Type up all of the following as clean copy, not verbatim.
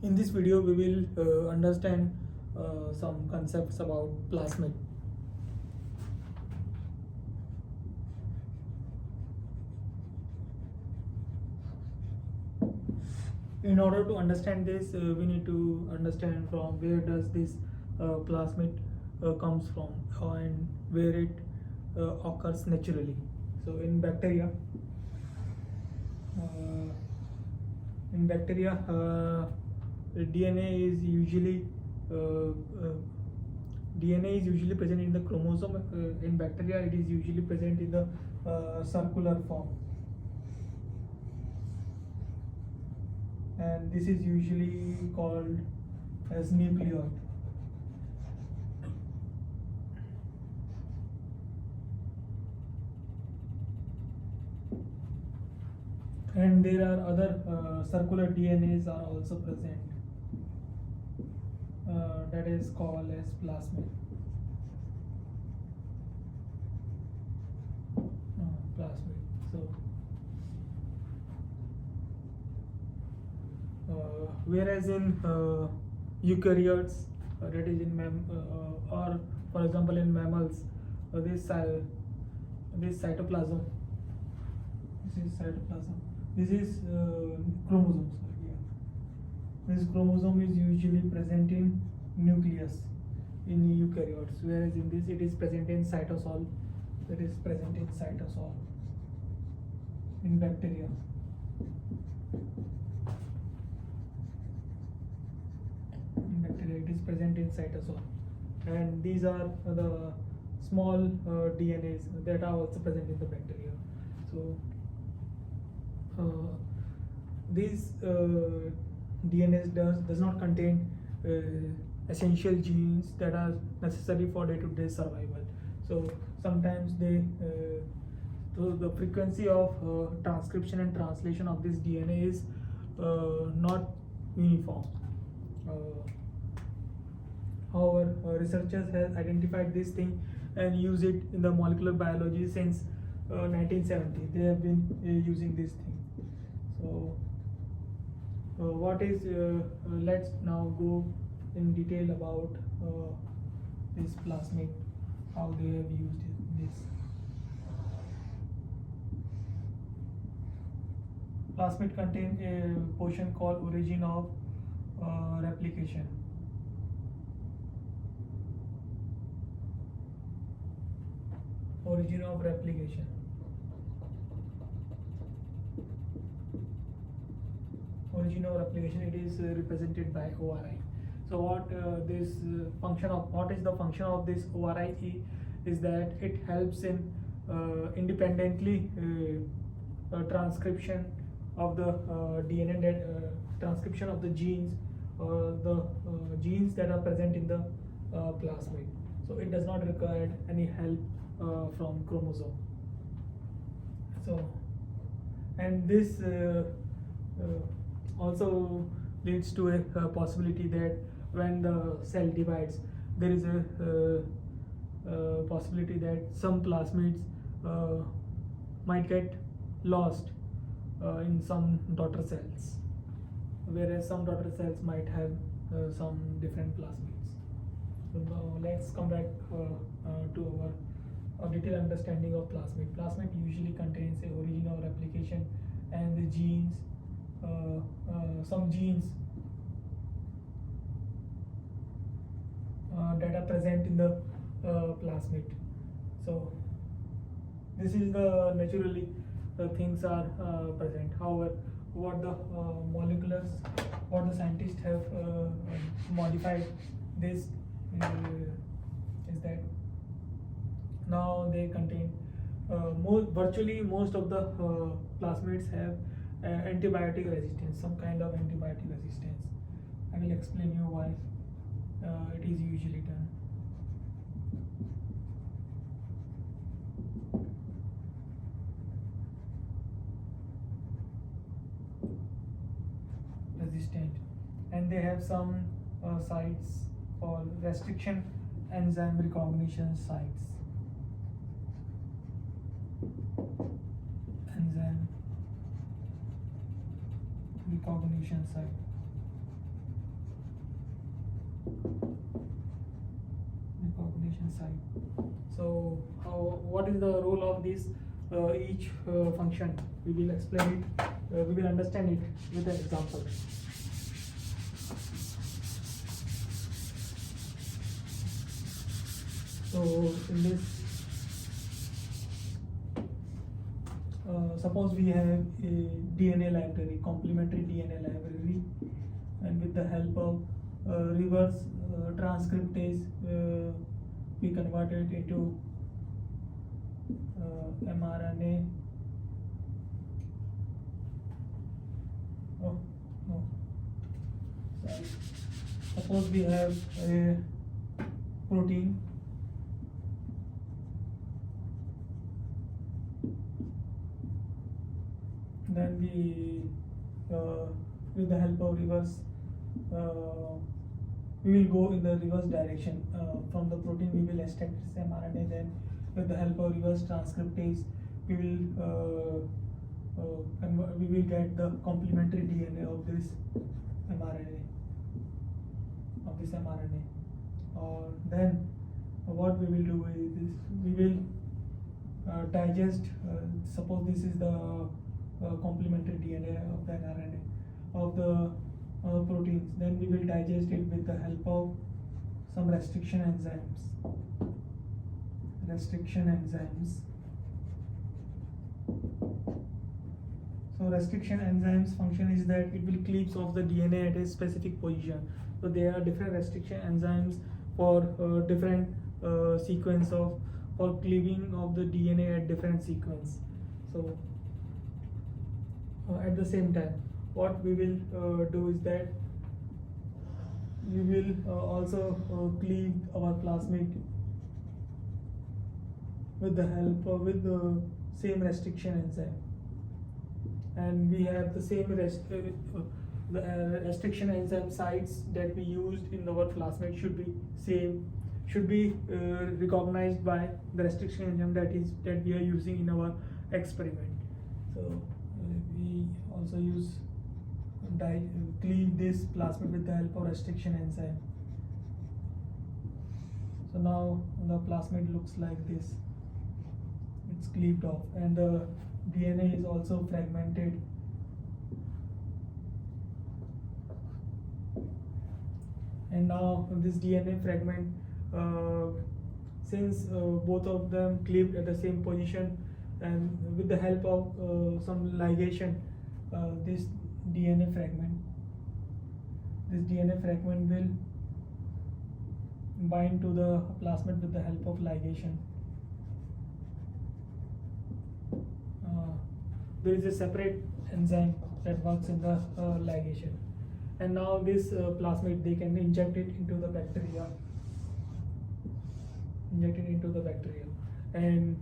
In this video, we will understand some concepts about plasmid. In order to understand this, we need to understand from where does this plasmid comes from and where it occurs naturally. So in bacteria, uh, DNA is usually uh, uh, DNA is usually present in the chromosome. In bacteria, it is usually present in the circular form, and this is usually called as nucleoid. And there are other circular DNAs are also present. That is called as plasmid. Plasmid. So, whereas in eukaryotes, that is in or for example in mammals, this cytoplasm. This is cytoplasm. This is chromosome. Sorry, yeah. This chromosome is usually present in nucleus in eukaryotes, whereas in this it is present in cytosol. That is present in cytosol in bacteria. In bacteria, it is present in cytosol, and these are the small DNAs that are also present in the bacteria. So these DNAs does not contain essential genes that are necessary for day-to-day survival. So sometimes so the frequency of transcription and translation of this DNA is not uniform. However, researchers have identified this thing and use it in the molecular biology since 1970. They have been using this thing. So what is let's now go in detail about this plasmid, how they have used this. Plasmid contain a portion called origin of replication. Origin of replication. Origin of replication, it is represented by ORI. So what this function of what is the function of this ORI is that it helps in independently transcription of the DNA, that transcription of the genes, the genes that are present in the plasmid. So it does not require any help from chromosome. So, and this also leads to a possibility that when the cell divides, there is a possibility that some plasmids might get lost in some daughter cells, whereas some daughter cells might have some different plasmids. So now let's come back to our detailed understanding of plasmid. Plasmid usually contains a origin of replication and the genes, some genes that are present in the plasmid. So this is the naturally things are present. However, what the what the scientists have modified this is that now they contain virtually most of the plasmids have antibiotic resistance, some kind of antibiotic resistance. I will explain you why it is usually done. Resistant, and they have some sites called restriction enzyme recognition sites. Enzyme recognition site. recognition site. So what is the role of this each function? We will explain it, we will understand it with an example. So in this, suppose we have a DNA library, complementary DNA library, and with the help of reverse transcriptase, we convert it into mRNA. Oh no, sorry. Suppose we have a protein, then we with the help of reverse, we will go in the reverse direction. From the protein we will extract this mRNA, then with the help of reverse transcriptase we will get the complementary DNA of this mRNA, or then what we will do is this, we will digest, suppose this is the complementary DNA of the RNA of the proteins, then we will digest it with the help of some restriction enzymes. So restriction enzymes function is that it will cleave off the DNA at a specific position. So there are different restriction enzymes for different sequence of, for cleaving of the DNA at different sequence. So at the same time, what we will do is that we will also cleave our plasmid with the help of, with the same restriction enzyme, and we have the same restriction enzyme sites that we used in our plasmid should be same, should be recognized by the restriction enzyme that we are using in our experiment. So we also use cleave this plasmid with the help of restriction enzyme. So now the plasmid looks like this. It's cleaved off, and the DNA is also fragmented. And now this DNA fragment, since both of them cleaved at the same position, and with the help of some ligation, this DNA fragment will bind to the plasmid with the help of ligation. There is a separate enzyme that works in the ligation, and now this plasmid, they can inject it into the bacteria, and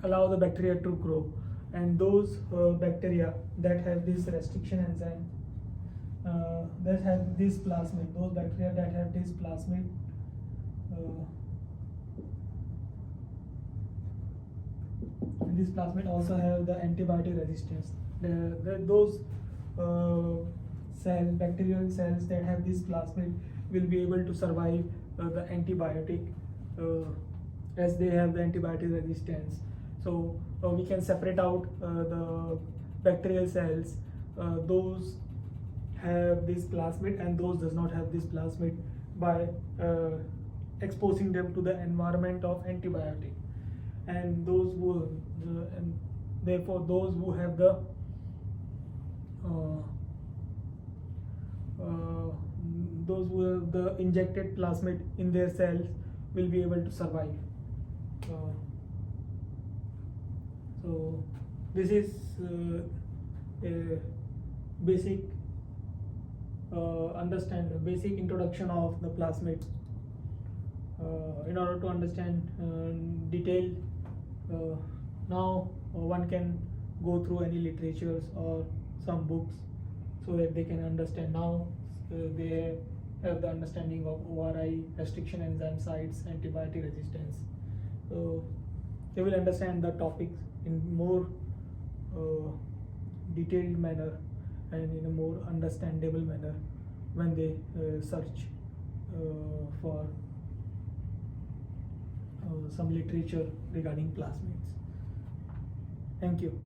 allow the bacteria to grow. And those bacteria that have this restriction enzyme, that have this plasmid, those bacteria that have this plasmid, and this plasmid also have the antibiotic resistance. Those bacterial cells that have this plasmid will be able to survive the antibiotic, as they have the antibiotic resistance. So we can separate out the bacterial cells, those have this plasmid and those does not have this plasmid, by exposing them to the environment of antibiotic. And those who and therefore those who have the injected plasmid in their cells will be able to survive. So this is a basic basic introduction of the plasmid. In order to understand detail, now one can go through any literatures or some books, so that they can understand. Now they have the understanding of ORI, restriction enzyme sites, antibiotic resistance. So they will understand the topics in more detailed manner and in a more understandable manner when they search for some literature regarding plasmids. Thank you.